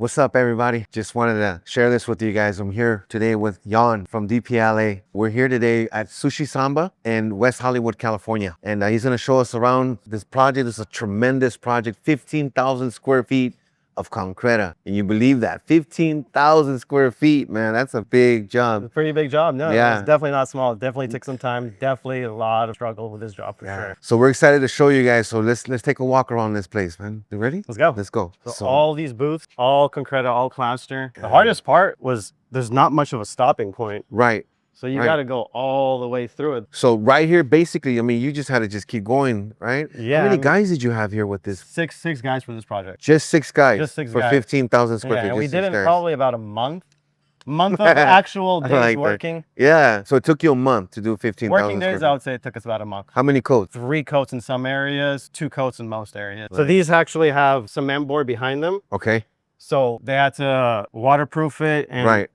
What's up, everybody? Just wanted to share this with you guys. I'm here today with Jan from DPLA. We're here today at Sushi Samba in West Hollywood, California. And he's going to show us around this project. It's a tremendous project, 15,000 square feet of Concretta. And you believe that? 15,000 square feet, man. That's a big job. It's a pretty big job. No, yeah. It's definitely not small. It definitely took some time. Definitely a lot of struggle with this job for sure. So we're excited to show you guys. So let's take a walk around this place, man. You ready? Let's go. Let's go. So all these booths, all Concretta, all plaster. The hardest part was there's not much of a stopping point. Right. So you got to go all the way through it. So right here, basically, I mean, you just had to just keep going, right? Yeah. How many guys did you have here with this? Six guys for this project. Just six guys. Just six for guys. 15,000 square feet. And we did it probably about a month of actual days like working. That. Yeah. So it took you a month to do 15,000 working days. I would say it took us about a month. How many coats? 3 coats in some areas, 2 coats in most areas. So these actually have cement board behind them. Okay. So they had to waterproof it. And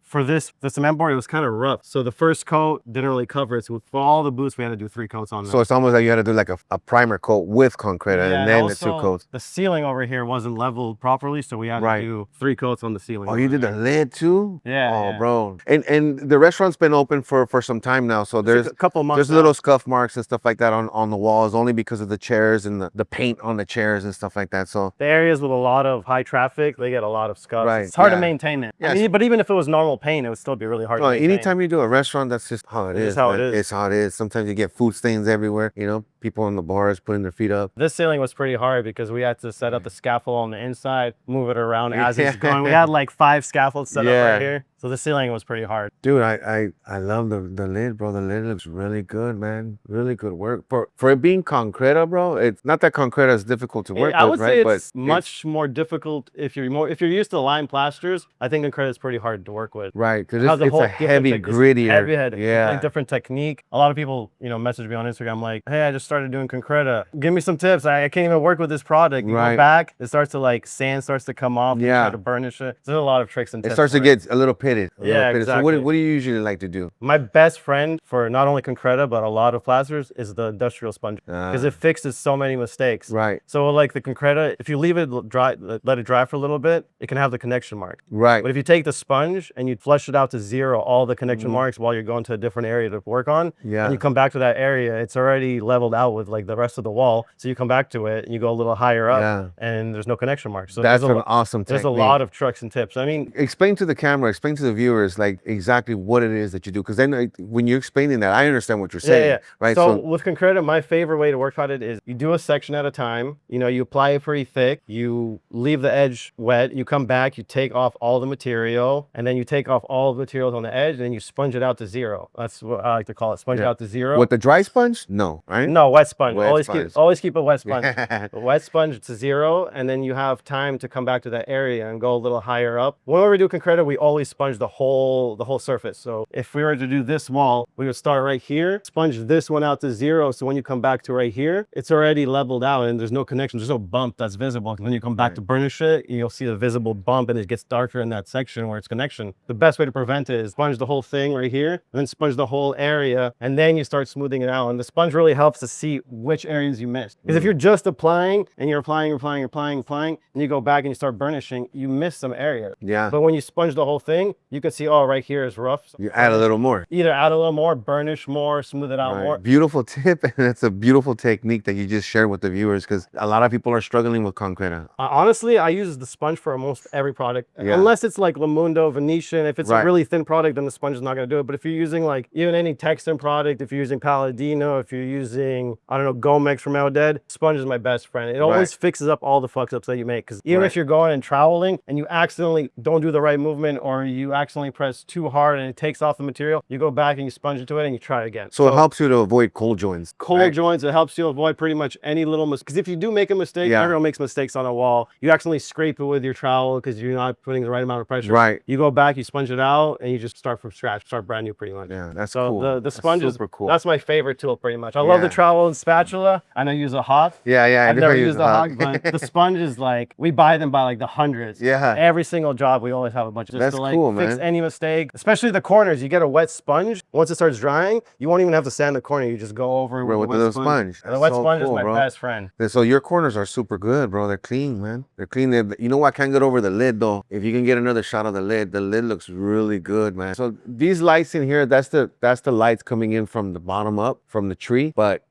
for the cement board, it was kind of rough. So the first coat didn't really cover it. So for all the booths, we had to do 3 coats on them. So it's almost like you had to do like a primer coat with Concretta and then also, the 2 coats. The ceiling over here wasn't leveled properly, so we had to do 3 coats on the ceiling. Oh, you did the lid too? Yeah. Oh, bro. And the restaurant's been open for some time now. So there's a couple months. There's little scuff marks and stuff like that on the walls, only because of the chairs and the paint on the chairs and stuff like that. So the areas with a lot of high traffic, they get a lot of scuffs. Right. It's hard to maintain it. Yes. I mean, but even if it was normal paint, it would still be really hard to maintain. Anytime you do a restaurant, that's just how it is. How it is. It's how it is. Sometimes you get food stains everywhere, you know, people on the bars putting their feet up. This ceiling was pretty hard because we had to set up the scaffold on the inside, move it around as it's going. We had like 5 scaffolds set up right here. So the ceiling was pretty hard. Dude, I love the lid, bro. The lid looks really good, man. Really good work. For it being Concretta, bro, it's not that Concretta is difficult to work with, right? I would say it's much more difficult if you're used to lime plasters. I think Concretta is pretty hard to work with. Right, because it's a heavy, grittier. Heavy, different technique. A lot of people, message me on Instagram like, hey, I just started doing Concretta. Give me some tips. I can't even work with this product. You go back, it starts to sand starts to come off. You try to burnish it. There's a lot of tricks and tips. It starts to get a little pitted. Exactly. So what do you usually like to do? My best friend for not only Concretta, but a lot of plasters is the industrial sponge because it fixes so many mistakes. Right. So like the Concretta, if you leave it dry, let it dry for a little bit, it can have the connection mark. Right. But if you take the sponge and you flush it out to 0, all the connection marks while you're going to a different area to work on, and you come back to that area, it's already leveled out with like the rest of the wall. So you come back to it and you go a little higher up and there's no connection marks. So that's an awesome technique. There's a lot of tricks and tips. I mean, explain to the camera, explain to the viewers like exactly what it is that you do, because then when you're explaining that, I understand what you're saying. Right. So with Concretta, my favorite way to work on it is you do a section at a time. You apply it pretty thick. You leave the edge wet. You come back. You take off all the material, and then you take off all the materials on the edge, and then you sponge it out to 0. That's what I like to call it. Sponge it out to 0. With the dry sponge? No, right? No, wet sponge. Wet Always keep a wet sponge. A wet sponge to 0, and then you have time to come back to that area and go a little higher up. Whenever we do Concretta, we always sponge the whole surface. So if we were to do this wall, we would start right here, sponge this one out to 0. So when you come back to right here, it's already leveled out and there's no connection. There's no bump that's visible. When you come back to burnish it, you'll see the visible bump and it gets darker in that section where it's connection. The best way to prevent it is sponge the whole thing right here and then sponge the whole area and then you start smoothing it out. And the sponge really helps to see which areas you missed. Because if you're just applying and you're applying, and you go back and you start burnishing, you miss some area. Yeah. But when you sponge the whole thing, you can see, oh, right here is rough. You add a little more. Either add a little more, burnish more, smooth it out more. Beautiful tip, and it's a beautiful technique that you just shared with the viewers because a lot of people are struggling with Concretta. Honestly, I use the sponge for almost every product, unless it's like Lamundo, Venetian. If it's a really thin product, then the sponge is not going to do it. But if you're using like even any Texan product, if you're using Palladino, if you're using, I don't know, Gomex from Meoded, sponge is my best friend. It always fixes up all the fuck-ups that you make because even if you're going and troweling and you accidentally don't do the right movement or you accidentally press too hard and it takes off the material, you go back and you sponge into it and you try it again. So it helps you to avoid cold joints. Cold joints, it helps you avoid pretty much any little mistake. Because if you do make a mistake, everyone makes mistakes on a wall. You accidentally scrape it with your trowel because you're not putting the right amount of pressure. Right. You go back, you sponge it out, and you just start from scratch, start brand new pretty much. Yeah, that's cool. So the sponge is super cool. That's my favorite tool pretty much. I love the trowel and spatula. I know you use a hawk. Yeah. I've never used a hawk, but the sponge is like, we buy them by like the hundreds. Yeah. Every single job, we always have a bunch of That's cool, fix man. any mistake, especially the corners. You get a wet sponge. Once it starts drying, you won't even have to sand the corner. You just go over Bro, with with the the wet sponge. The That's wet so sponge is cool, my bro. best friend. So your corners are super good, bro. They're clean, man. They're clean. You know what? I can't get over the lid though. If you can get another shot of the lid looks really good, man. So these lights in here, that's the lights coming in from the bottom up from the tree, but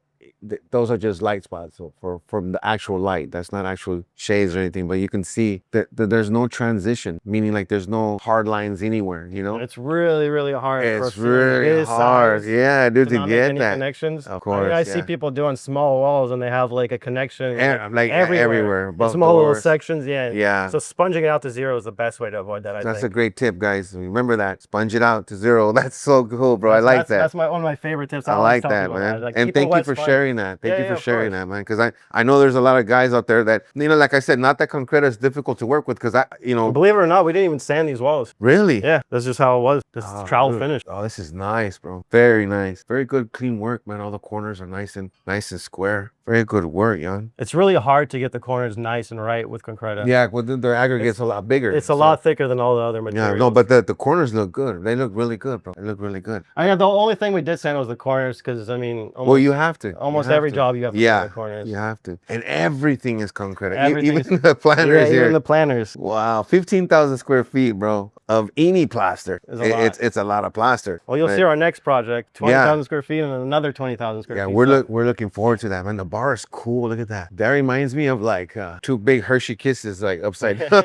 those are just light spots. So from the actual light, that's not actual shades or anything, but you can see that there's no transition, meaning like there's no hard lines anywhere, you know? It's really, really hard. for a It's ceiling really this hard. size Yeah, dude, to to not make get any that. connections. Of I mean, course, I see yeah. people doing small walls and they have like a connection Like everywhere. in Above small little doors. sections. Yeah. Yeah. So sponging it out to zero is the best way to avoid that. I That's a think. great tip, guys. Remember that. Sponge it out to zero. That's so cool, bro. I like that. That's one of my favorite tips. I always like tell that, people man. Like, and keep a thank you wet for sponge. sharing that. Thank Yeah, you yeah, for of sharing course. that, man. Because I know there's a lot of guys out there that, you know, like I said, not that Concreta is difficult to work with because Believe it or not, we didn't even sand these walls. Really? Yeah, that's just how it was. Just trowel dude. finish. Oh, this is nice, bro. Very nice. Very good, clean work, man. All the corners are nice and square. Very good work, young. It's really hard to get the corners nice and right with Concreta. Yeah, well, their aggregate's a lot bigger. It's a lot thicker than all the other Yeah, materials. no, but the corners look good. They look really good, bro. They look really good. I mean, the only thing we did sand was the corners because, I mean, Well, you have to. almost every job you have to sand the corners. You have to. And everything is Concreta. Everything Even the planners Yeah, here. even the planners. Wow, 15,000 square feet, bro, of any plaster. Is a lot. It's a lot of plaster. Well, you'll But see our next project, 20,000 square feet and another 20,000 square yeah, feet. we're looking forward to that, man. The bar is cool. Look at that. That reminds me of like two big Hershey Kisses like upside down.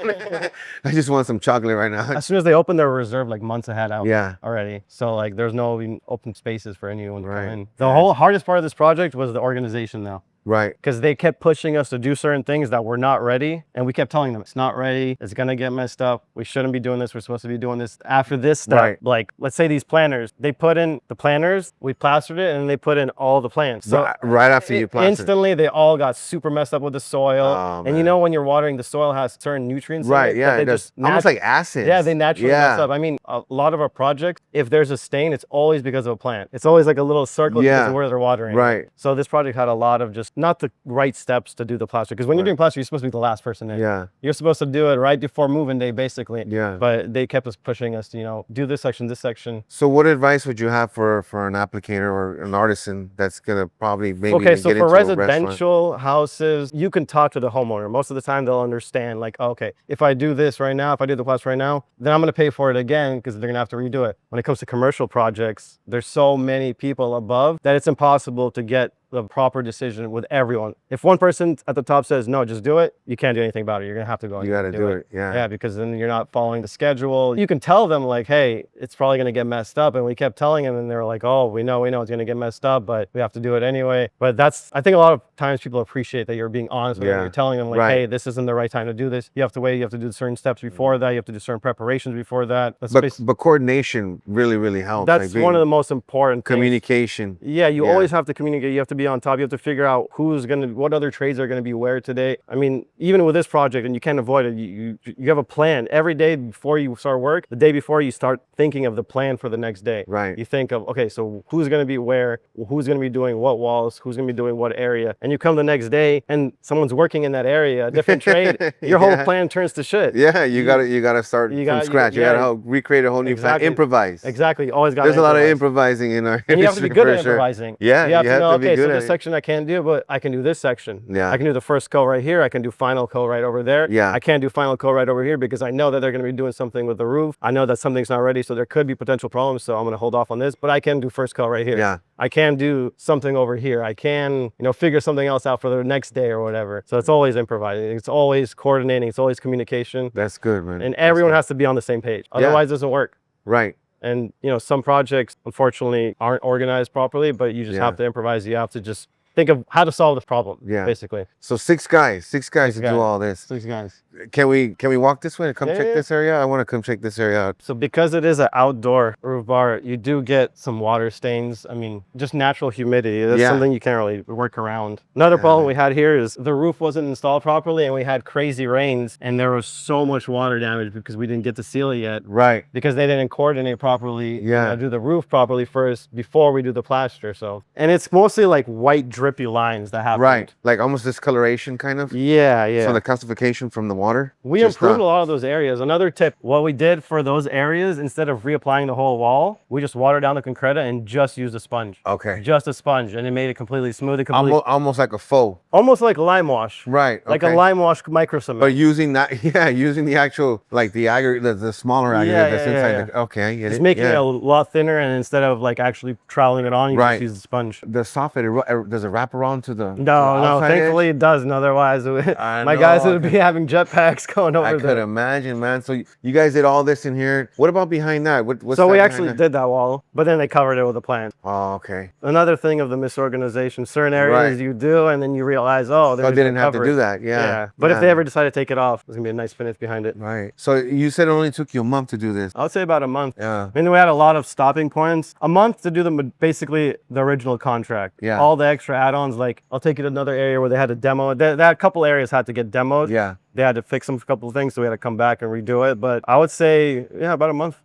I just want some chocolate right now. As soon as they open, they're reserved like months ahead out. Yeah. Already. So like there's no even open spaces for anyone to Right. come in. The whole hardest part of this project was the organization though. Right. Because they kept pushing us to do certain things that were not ready. And we kept telling them, it's not ready. It's going to get messed up. We shouldn't be doing this. We're supposed to be doing this. After this step, Right. like, let's say these planners, they put in the planners, we plastered it, and they put in all the plans. So right after you plaster. instantly, they all got super messed up with the soil. Oh, and you man. know, when you're watering, the soil has certain nutrients in Right, it, yeah. that It does. Almost like acids. yeah, they naturally mess up. I mean, a lot of our projects, if there's a stain, it's always because of a plant. It's always like a little circle because of where they're watering. Right. So this project had a lot of just not the right steps to do the plaster. Because when you're doing plaster, you're supposed to be the last person in. Yeah. You're supposed to do it right before moving day, basically. Yeah. But they kept us pushing us to, you know, do this section, this section. So what advice would you have for an applicator or an artisan that's gonna probably maybe Okay, even so get for into a restaurant? residential houses, you can talk to the homeowner. Most of the time, they'll understand, like, oh, okay, if I do this right now, if I do the plaster right now, then I'm going to pay for it again because they're going to have to redo it. When it comes to commercial projects, there's so many people above that it's impossible to get the proper decision with everyone. If one person at the top says, no, just do it, you can't do anything about it. You're going to have to go. You got to do it. Yeah. Yeah, because then you're not following the schedule. You can tell them like, hey, it's probably going to get messed up. And we kept telling them and they were like, oh, we know it's going to get messed up, but we have to do it anyway. But I think a lot of times people appreciate that you're being honest with them. You're telling them like, hey, this isn't the right time to do this. You have to wait. You have to do certain steps before that. You have to do certain preparations before that. But coordination really, really helps. That's like one of the most important things. Communication. Yeah, you always have to communicate. You have to be on top. You have to figure out what other trades are going to be where today. I mean, even with this project, and you can't avoid it, you have a plan. Every day before you start work, the day before you start thinking of the plan for the next day. Right. You think of, okay, so who's going to be where, who's going to be doing what walls, who's going to be doing what area. And you come the next day and someone's working in that area, a different trade, your whole plan turns to shit. Yeah, you gotta start from scratch. You gotta recreate a whole new plan. Improvise. Exactly. You always got There's a lot of improvising in our and you have to be good at sure. improvising. Yeah, you have to know, okay, so this it. section I can't do, but I can do this section. Yeah. I can do the first coat right here. I can do final coat right over there. Yeah. I can't do final coat right over here because I know that they're going to be doing something with the roof. I know that something's not ready, so there could be potential problems, so I'm going to hold off on this, but I can do first coat right here. Yeah. I can do something over here. I can, figure something else out for the next day or whatever. So it's always improvising. It's always coordinating. It's always communication. That's good, man. And everyone has to be on the same page. Otherwise, it doesn't work. Right. And, some projects, unfortunately, aren't organized properly, but you just have to improvise. You have to just think of how to solve the problem, basically. So six guys to do all this. 6 guys. Can we walk this way and come check this area? I want to come check this area out. So because it is an outdoor roof bar, you do get some water stains. I mean, just natural humidity. That's something you can't really work around. Another problem we had here is the roof wasn't installed properly and we had crazy rains and there was so much water damage because we didn't get to seal it yet. Right. Because they didn't coordinate properly. Do the roof properly first before we do the plaster. So, and it's mostly like white drippy lines that happened. Right. Like almost discoloration kind of. Yeah, yeah. So the calcification from the water. We just improved a lot of those areas. Another tip, what we did for those areas, instead of reapplying the whole wall, we just watered down the Concretta and just used a sponge. Okay. Just a sponge, and it made it completely smooth. Almost like a faux. Almost like lime wash. Right. Like a okay. lime wash microcement. But using that, yeah, using the actual, like the aggregate, the smaller aggregate that's inside the, okay, I get Just it. making it a lot thinner, and instead of like actually troweling it on, you just use the sponge. The soffit, does it wrap around to the No, thankfully it doesn't. Otherwise, my guys would be having jetpacks going over there. I could imagine, man. So you guys did all this in here. What about behind that? What's so that we actually did that wall, but then they covered it with a plant. Oh, okay. Another thing of the misorganization, certain areas you do, and then you realize, oh, I didn't have to do that. Yeah. But if they ever decide to take it off, there's gonna be a nice finish behind it. Right. So you said it only took you a month to do this. I would say about a month. Yeah. I mean, we had a lot of stopping points. A month to do basically the original contract. Yeah. All the extra add-ons, like I'll take you to another area where they had a demo. That a couple areas had to get demoed. Yeah. They had to fix some couple of things, so we had to come back and redo it. But I would say, yeah, about a month.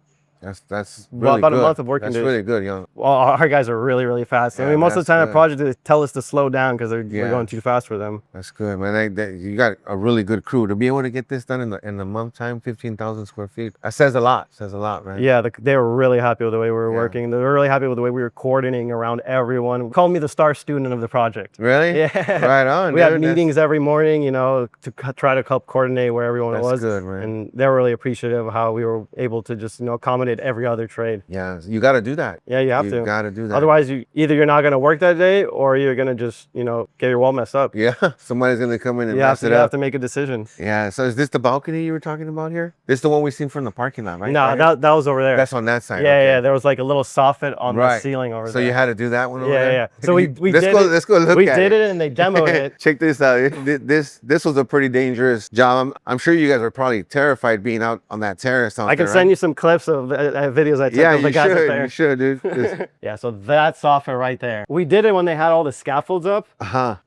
That's really about good. a month of working. That's really good, young. Well, our guys are really fast. I mean, most of the time, the project they tell us to slow down because we're going too fast for them. That's good, man. You got a really good crew to be able to get this done in the month time, 15,000 square feet. That says a lot. Says a lot, man. Yeah, they were really happy with the way we were working. They were really happy with the way we were coordinating around everyone. Called me the star student of the project. Really? Yeah. Right on. We had meetings every morning, you know, to try to help coordinate where everyone was. That's good, man. And they were really appreciative of how we were able to just, accommodate every other trade. Yeah, you got to do that. Yeah, you have to. You got to do that. Otherwise, you're not going to work that day, or you're going to just, get your wall messed up. Yeah, somebody's going to come in and mess it up. You have to make a decision. Yeah, so is this the balcony you were talking about here? This is the one we seen from the parking lot, right? No, that was over there. That's on that side. Yeah, there was like a little soffit on the ceiling over there. So you had to do that one over there? Yeah. So we let's did go, it. Let's go look at it. We did it and they demoed it. Check this out. This was a pretty dangerous job. I'm sure you guys are probably terrified being out on that terrace out I can send you some clips of videos I took of the guys up there. You should, dude. Yeah, so that's soffit right there. We did it when they had all the scaffolds up.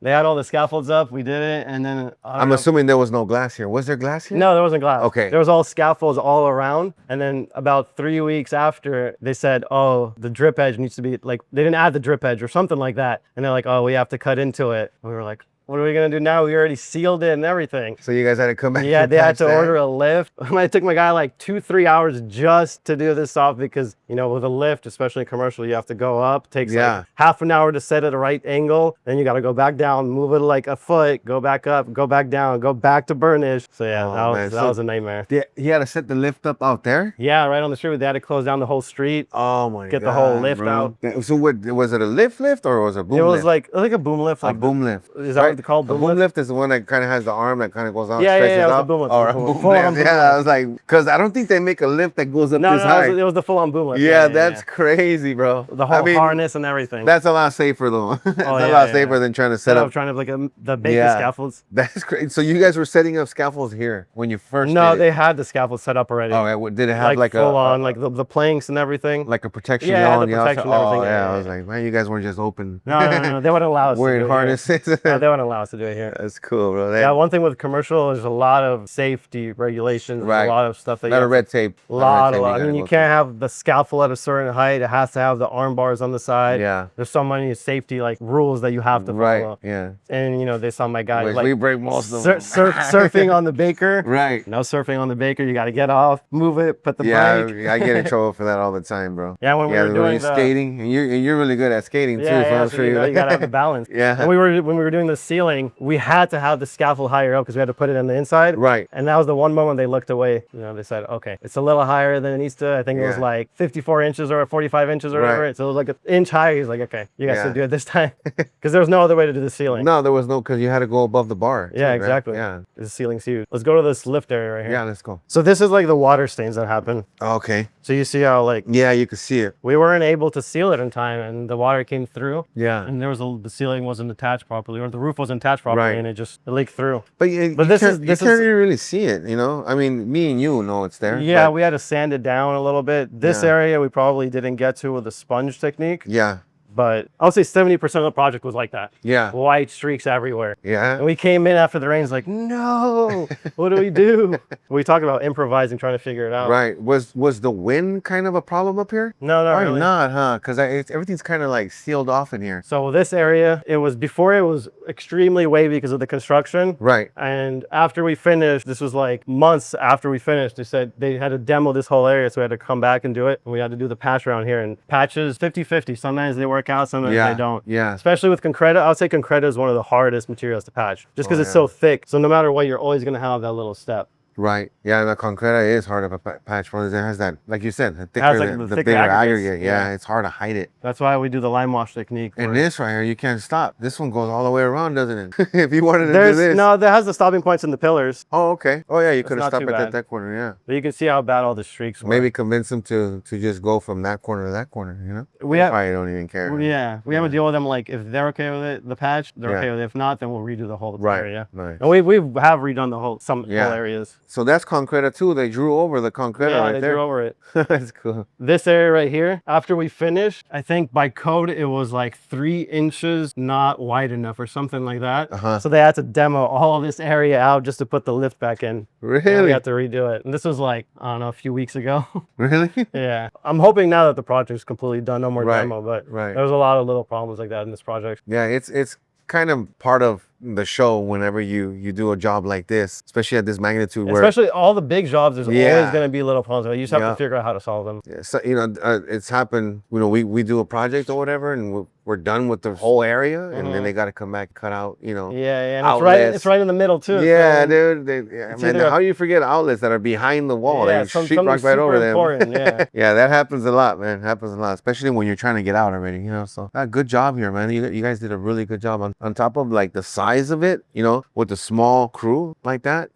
They had all the scaffolds up. We did it, and then I'm assuming there was no glass here. Was there glass here? No, there wasn't glass. Okay. There was all scaffolds all around, and then about 3 weeks after, they said, oh, the drip edge needs to be like, they didn't add the drip edge or something like that, and they're like, oh, we have to cut into it. And we were like, what are we gonna do now? We already sealed it and everything. So you guys had to come back. Yeah, they had to order a lift. It took my guy like 2-3 hours just to do this off because, with a lift, especially commercial, you have to go up. Takes like half an hour to set at the right angle. Then you got to go back down, move it like a foot, go back up, go back down, go back to burnish. So yeah, that was a nightmare. He had to set the lift up out there? Yeah, right on the street. They had to close down the whole street. Oh my God. Get the whole lift out. So what, was it a lift or was it a boom lift? It was like a boom lift. A boom lift. Is that what they call boom lift? Boom lift is the one that kind of has the arm that kind of goes out, stretches out. Yeah, it was a boom lift. Or a boom lift. Yeah, I was like, because I don't think they make a lift that goes up this high. It was the full-on boom lift. Yeah, that's crazy, bro. The whole harness and everything. That's a lot safer though. It's a lot safer than trying to set up. Trying to the bacon scaffolds. That's crazy. So you guys were setting up scaffolds here when you first No, they had the scaffolds set up already. Oh, did it have like full on, like the planks and everything? Like a protection on the outside? Oh, yeah. I was like, man, you guys weren't just open. No, they wouldn't allow us wearing harnesses. No, they wouldn't allow us to do it here. That's cool, bro. Yeah, one thing with commercial is a lot of safety regulations. Right. A lot of stuff. A lot of red tape. A lot. I mean, you can't have the scaffold at a certain height. It has to have the arm bars on the side. Yeah. There's so many safety rules that you have to follow. Right. Yeah. And they saw my guy we break most of them. Surfing on the baker. Right. No surfing on the baker. You got to get off, move it, put the brake. I get in trouble for that all the time, bro. Yeah, when we were doing skating, and you're really good at skating too. So I'm sure you got to have the balance. Yeah. And when we were doing the ceiling, we had to have the scaffold higher up because we had to put it on the inside. Right. And that was the one moment they looked away. They said, okay, it's a little higher than it needs to. I think it was like 54 inches or 45 inches or whatever. So it was like an inch higher. He's like, okay, you guys should do it this time. Because there was no other way to do the ceiling. No, there was no, because you had to go above the bar. Yeah, too, exactly. Right? Yeah. The ceiling's huge. Let's go to this lift area right here. Yeah, let's go. So this is like the water stains that happen. Okay. So you see how yeah, you can see it. We weren't able to seal it in time and the water came through. Yeah. And the ceiling wasn't attached properly or the roof wasn't attached properly and it leaked through. But this you can't really see it, I mean, me and you know it's there. Yeah, we had to sand it down a little bit. This area we probably didn't get to with the sponge technique. Yeah. but I'll say 70% of the project was like that. Yeah. White streaks everywhere. Yeah. And we came in after the rains like, no, what do we do? We talked about improvising, trying to figure it out. Right. Was the wind kind of a problem up here? No, not Probably really. not, huh? Because everything's kind of like sealed off in here. So this area, before it was extremely wavy because of the construction. Right. And after we finished, this was like months after we finished, they said they had to demo this whole area. So we had to come back and do it. And we had to do the patch around here, and patches 50-50. Sometimes they work out, sometimes they don't. Yeah. Especially with Concretta, I would say Concretta is one of the hardest materials to patch just because it's so thick. So no matter what, you're always going to have that little step. Right. Yeah, the Concretta is hard of a patch because it has that, like you said, the thicker, has, like, the thicker bigger aggregates. aggregate. Yeah, it's hard to hide it. That's why we do the lime wash technique. And this right here, you can't stop. This one goes all the way around, doesn't it? If you wanted to do this. No, that has the stopping points in the pillars. Oh, okay. Oh, yeah, you could have not stopped too at bad. that corner, yeah. But you can see how bad all the streaks were. Maybe convince them to just go from that corner to that corner, you know? We probably don't even care. Yeah, we have a deal with them, like if they're okay with it, the patch, they're okay with it. If not, then we'll redo the whole area. Right. And we have redone the whole areas. So that's Concretta too. They drew over the Concretta right they there. drew over it. That's cool. This area right here, after we finished, I think by code it was like 3 inches not wide enough or something like that. So they had to demo all of this area out just to put the lift back in. Really? And we had to redo it. And this was like, I don't know, a few weeks ago. Really? Yeah. I'm hoping now that the project's completely done, no more demo, but Right. there was a lot of little problems like that in this project. Yeah, it's kind of part of the show whenever you do a job like this, especially at this magnitude. Especially all the big jobs, there's always going to be little problems. You just have to figure out how to solve them. Yeah, so, it's happened. We do a project or whatever, and we're done with the whole area, and then they got to come back, cut out, Yeah, and outlets. it's right in the middle too. Yeah, so dude. Man, how do you forget outlets that are behind the wall? Yeah, They sheetrock right over them. Important, yeah. Yeah, that happens a lot, man. Happens a lot, especially when you're trying to get out already. So good job here, man. You guys did a really good job on top of like the size of it. With a small crew like that.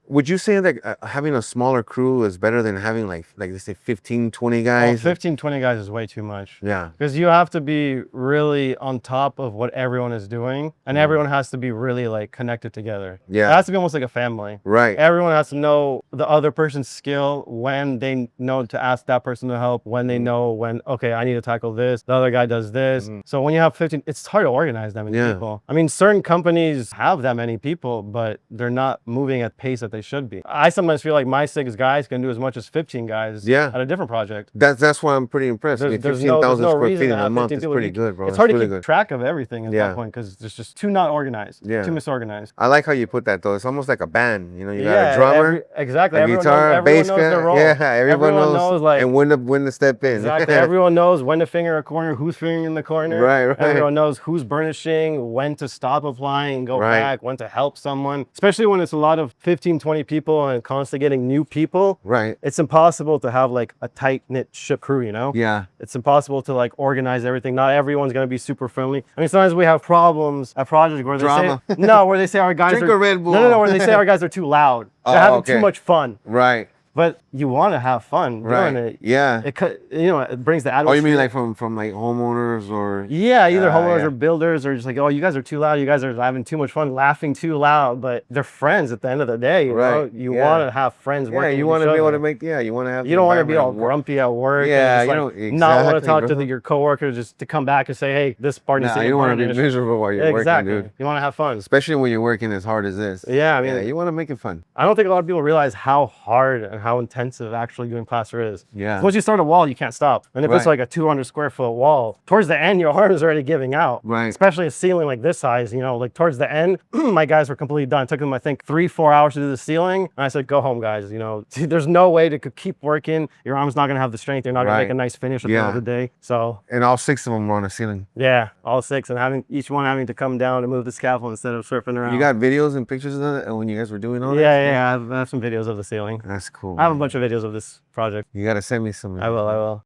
Would you say that having a smaller crew is better than having like they say 15, 20 guys? 15, 20 guys is way too much. Yeah. Because you have to be really on top of what everyone is doing, and everyone has to be really like connected together. Yeah. It has to be almost like a family. Right. Everyone has to know the other person's skill, when they know to ask that person to help, when they know when, okay, I need to tackle this, the other guy does this. So when you have 15, it's hard to organize that many people. I mean, certain companies have that many people, but they're not moving at pace that they should be. I sometimes feel like my 6 guys can do as much as 15 guys at a different project. That's why I'm pretty impressed. There's 15,000 no square reason feet to in a have month 15 is people. pretty good, bro. It's hard to really keep good. track of everything at that point because there's just too not organized, too misorganized. I like how you put that though. It's almost like a band. You got a drummer, exactly. a guitar, bass guy. Their role. Yeah, everyone knows like, and when to step in. Exactly. Everyone knows when to finger a corner, who's fingering the corner. Right. Everyone knows who's burnishing, when to stop applying and go back, when to help someone. Especially when it's a lot of 15, 20 people and constantly getting new people. Right. It's impossible to have like a tight-knit ship crew, Yeah. It's impossible to like organize everything. Not everyone's going to be super friendly. I mean, sometimes we have problems at projects where they say our guys Drink a Red Bull. No, where they say our guys are too loud. They're having too much fun. Right. But you want to have fun doing it. Yeah. It brings the atmosphere. Oh, you mean like from like homeowners or? Yeah, either homeowners or builders, or just like, oh, you guys are too loud. You guys are having too much fun, laughing too loud. But they're friends at the end of the day. You know? You want to have friends working. Yeah, you want to be able to make. Yeah, you want to have. You don't want to be all grumpy at work. Yeah, and you don't exactly, not want to talk to your coworkers just to come back and say, hey, this part needs to. You don't want to be miserable while you're working, dude. You want to have fun, especially when you're working as hard as this. Yeah, I mean, you want to make it fun. I don't think a lot of people realize how hard and how intensive actually doing plaster is. Yeah. Once you start a wall, you can't stop. And if it's like a 200 square foot wall, towards the end, your arm is already giving out. Right. Especially a ceiling like this size, like towards the end, my guys were completely done. It took them, I think, 3-4 hours to do the ceiling. And I said, go home, guys. There's no way to keep working. Your arm's not going to have the strength. You're not going to make a nice finish at the end of the day. So. And all 6 of them were on the ceiling. Yeah, all 6. And each one having to come down and move the scaffold instead of surfing around. You got videos and pictures of that when you guys were doing all that? Yeah. I have some videos of the ceiling. That's cool. I have a bunch of videos of this project. You got to send me some. I will.